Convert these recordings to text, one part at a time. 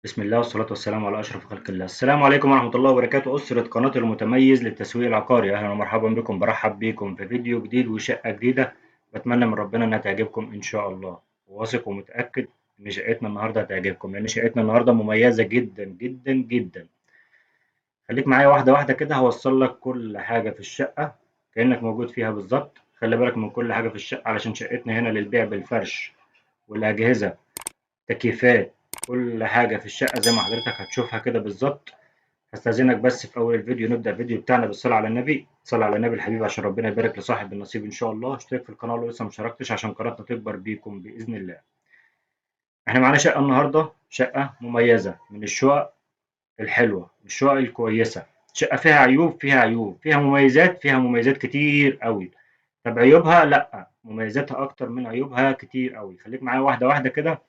بسم الله والصلاة والسلام على أشرف خلق الله. السلام عليكم ورحمة الله وبركاته. أسرة قناة المتميز للتسويق العقاري، أهلا ومرحبا بكم. برحب بكم في فيديو جديد وشقة جديدة. بتمنى من ربنا إنها تعجبكم إن شاء الله، وواثق ومتأكد إن شقتنا النهاردة هتعجبكم، لأن شقتنا النهاردة مميزة جدا جدا جدا. خليك معايا واحدة واحدة كده، هوصل لك كل حاجة في الشقة كأنك موجود فيها بالظبط. خلي بالك من كل حاجة في الشقة علشان شقتنا هنا للبيع بالفرش والأجهزة، تكييفات، كل حاجة في الشقة زي ما حضرتك هتشوفها كده بالظبط. هستأذنك بس في أول الفيديو نبدأ الفيديو بتاعنا بالصلاة على النبي. صلى على النبي الحبيب عشان ربنا يبارك لصاحب النصيب إن شاء الله. اشترك في القناة لو لسه مشتركتش عشان قناتنا تكبر بيكم بإذن الله. احنا معانا شقة النهاردة، شقة مميزة من الشقق الحلوة، من الشقق الكويسة. شقة فيها عيوب، فيها عيوب، فيها مميزات، فيها مميزات كتير قوي. طب عيوبها؟ لأ، مميزاتها أكتر من عيوبها كتير قوي. خليك معايا واحدة واحدة كده،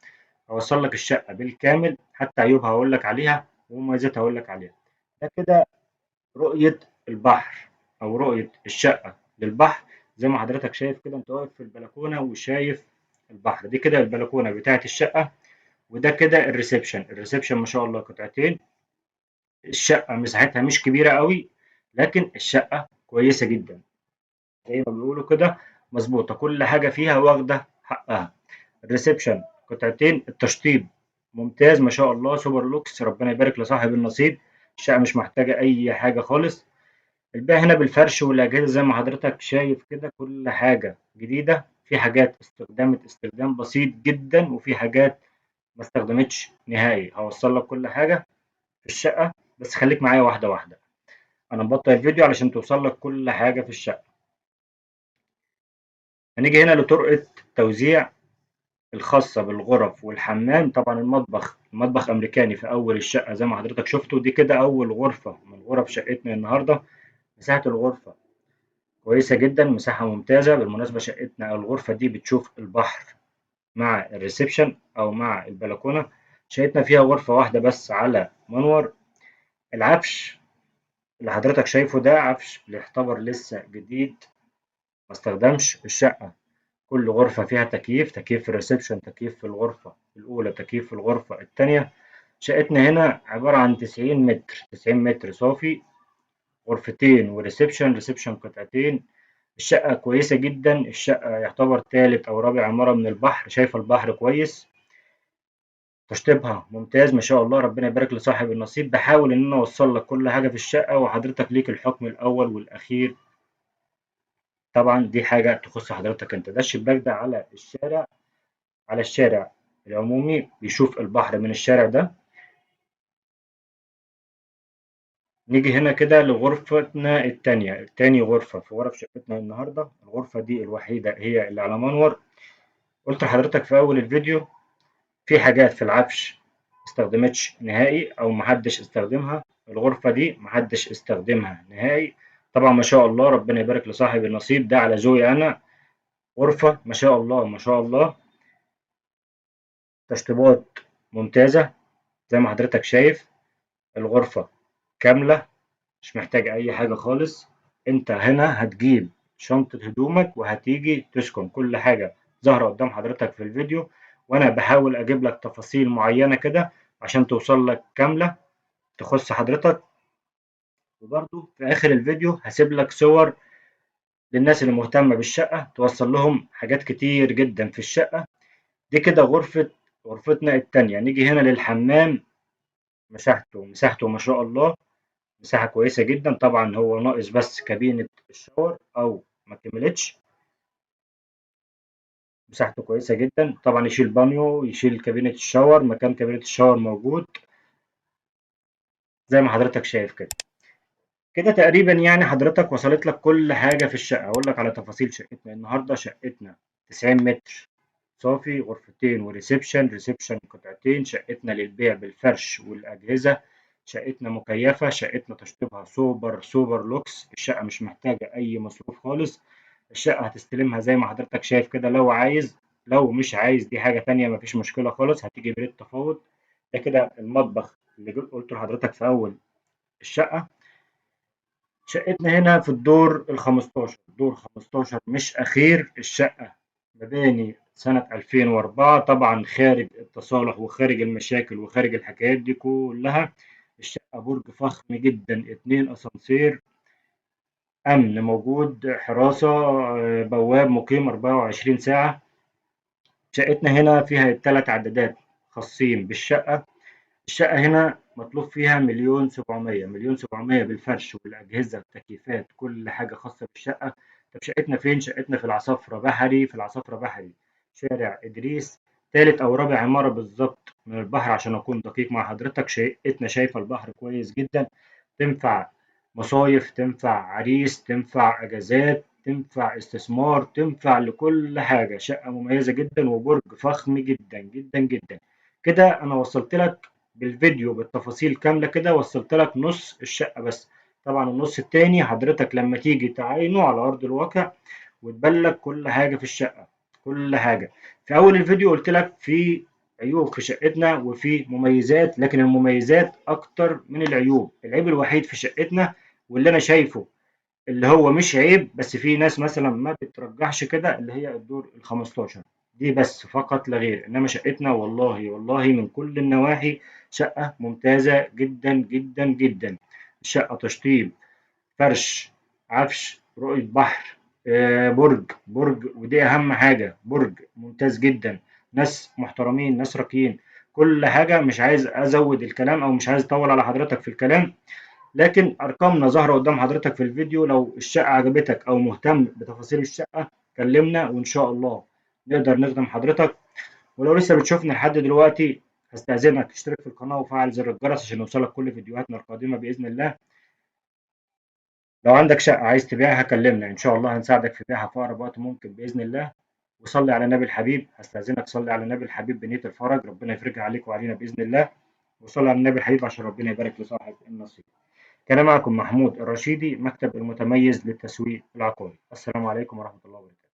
هوصل لك الشقة بالكامل، حتى عيوبها هقول لك عليها ومميزاتها هقول لك عليها. ده كده رؤية البحر أو رؤية الشقة للبحر. زي ما حضرتك شايف كده، أنت واقف في البلكونة وشايف البحر. دي كده البلكونة بتاعة الشقة، وده كده الريسبشن ما شاء الله قطعتين. الشقة مساحتها مش كبيرة قوي، لكن الشقة كويسة جدا زي ما بيقولوا كده، مظبوطة، كل حاجة فيها واخدة حقها. الريسبشن قطعتين، التشطيب ممتاز ما شاء الله، سوبر لوكس، ربنا يبارك لصاحب النصيب. الشقة مش محتاجة أي حاجة خالص. البيع هنا بالفرش والأجهزة زي ما حضرتك شايف كده، كل حاجة جديدة. في حاجات استخدمت استخدام بسيط جدا، وفي حاجات ما استخدمتش نهائي. هوصل لك كل حاجة في الشقة، بس خليك معايا واحدة واحدة. أنا مبطل الفيديو علشان توصل لك كل حاجة في الشقة. هنيجي هنا لطرقة توزيع الخاصة بالغرف والحمام. طبعا المطبخ أمريكاني في أول الشقة زي ما حضرتك شفتوا. دي كده أول غرفة من غرف شقتنا النهاردة. مساحة الغرفة كويسة جدا، مساحة ممتازة. بالمناسبة شقتنا الغرفة دي بتشوف البحر مع الريسبشن أو مع البلكونة. شقتنا فيها غرفة واحدة بس على منور. العفش اللي حضرتك شايفه ده عفش يعتبر لسه جديد، ما استخدمش الشقة. كل غرفة فيها تكييف، تكييف في الريسبشن، تكييف في الغرفة الأولى، تكييف في الغرفة التانية. شقتنا هنا عبارة عن 90 متر، 90 متر صافي، غرفتين وريسبشن، ريسبشن قطعتين. الشقة كويسة جدا. الشقة يعتبر تالت أو رابع عمارة من البحر، شايفة البحر كويس. تشطيبها ممتاز ما شاء الله، ربنا يبارك لصاحب النصيب. بحاول إن أنا أوصل لك كل حاجة في الشقة، وحضرتك ليك الحكم الأول والأخير. طبعا دي حاجة تخص حضرتك أنت. ده الشباك ده على الشارع، على الشارع العمومي، بيشوف البحر من الشارع ده. نيجي هنا كده لغرفتنا التانية، تاني غرفة في غرف شقتنا النهاردة. الغرفة دي الوحيدة هي اللي على منور. قلت لحضرتك في أول الفيديو في حاجات في العفش استخدمتش نهائي أو محدش استخدمها. الغرفة دي محدش استخدمها نهائي. طبعا ما شاء الله، ربنا يبارك لصاحب النصيب، ده على ذوقي أنا. غرفة ما شاء الله ما شاء الله، تشطيبات ممتازة زي ما حضرتك شايف. الغرفة كاملة، مش محتاج أي حاجة خالص. أنت هنا هتجيب شنطة هدومك وهتيجي تسكن. كل حاجة ظاهرة قدام حضرتك في الفيديو، وأنا بحاول أجيب لك تفاصيل معينة كده عشان توصل لك كاملة تخص حضرتك. وبرضو في آخر الفيديو هسيب لك صور للناس اللي مهتمة بالشقة، توصل لهم حاجات كتير جدا في الشقة. دي كده غرفتنا التانية. نيجي هنا للحمام. مساحته ما شاء الله، مساحة كويسة جدا. طبعا هو ناقص بس كابينة الشاور أو ما كملتش. مساحته كويسة جدا، طبعا يشيل بانيو، يشيل كابينة الشاور، مكان كابينة الشاور موجود زي ما حضرتك شايف كده. كده تقريبا يعني حضرتك وصلت لك كل حاجة في الشقة. أقول لك على تفاصيل شقتنا النهاردة. شقتنا 90 متر صافي، غرفتين وريسبشن، ريسبشن قطعتين. شقتنا للبيع بالفرش والأجهزة. شقتنا مكيفة، شقتنا تشطيبها سوبر سوبر لوكس. الشقة مش محتاجة أي مصروف خالص. الشقة هتستلمها زي ما حضرتك شايف كده لو عايز. لو مش عايز دي حاجة تانية، مفيش مشكلة خالص، هتيجي بريد تفاوض. ده كده المطبخ اللي قلت لحضرتك في أول الشقة. شقتنا هنا في الدور ال15، الدور 15 مش أخير الشقة. مباني سنة 2004، طبعا خارج التصالح وخارج المشاكل وخارج الحكايات دي كلها. الشقة برج فخم جدا، 2 أسانسير، أمن موجود، حراسة، بواب مقيم 24 ساعة. شقتنا هنا فيها 3 عدادات خاصين بالشقة. الشقة هنا مطلوب فيها 1.700.000، 1.700.000 بالفرش والأجهزة والتكييفات، كل حاجة خاصة بالشقة. طب شقتنا فين؟ شقتنا في العصافرة بحري، في العصافرة بحري، شارع إدريس، تالت أو رابع عمارة بالظبط من البحر عشان أكون دقيق مع حضرتك. شقتنا شايفة البحر كويس جدا، تنفع مصايف، تنفع عريس، تنفع أجازات، تنفع استثمار، تنفع لكل حاجة. شقة مميزة جدا وبرج فخم جدا جدا جدا. كده أنا وصلت لك بالفيديو بالتفاصيل كاملة، كده وصلت لك نص الشقة بس. طبعا النص التاني حضرتك لما تيجي تعاينه على أرض الواقع وتبان لك كل حاجة في الشقة، كل حاجة. في أول الفيديو قلت لك في عيوب في شقتنا وفي مميزات، لكن المميزات أكتر من العيوب. العيب الوحيد في شقتنا واللي أنا شايفه اللي هو مش عيب، بس في ناس مثلا ما بترجحش كده، اللي هي الدور ال 15 دي بس فقط لا غير. انما شقتنا والله والله من كل النواحي شقة ممتازة جدا جدا جدا. الشقة تشطيب، فرش، عفش، رؤية بحر، برج ودي أهم حاجة، برج ممتاز جدا، ناس محترمين، ناس راقيين، كل حاجة. مش عايز أزود الكلام أو مش عايز أطول على حضرتك في الكلام، لكن أرقامنا ظاهرة قدام حضرتك في الفيديو. لو الشقة عجبتك أو مهتم بتفاصيل الشقة كلمنا وإن شاء الله نقدر نخدم حضرتك. ولو لسه بتشوفني لحد دلوقتي هستأذنك تشترك في القناة وفعل زر الجرس عشان يوصلك كل فيديوهاتنا القادمة بإذن الله. لو عندك شقة عايز تبيعها كلمنا، إن شاء الله هنساعدك في بيعها في أقرب وقت ممكن بإذن الله. وصلي على النبي الحبيب، هستأذنك صلي على النبي الحبيب بنية الفرج، ربنا يفرجها عليك وعلينا بإذن الله. وصلي على النبي الحبيب عشان ربنا يبارك لصاحب النصيب. كان معكم محمود الرشيدي، مكتب المتميز للتسويق العقاري. السلام عليكم ورحمة الله وبركاته.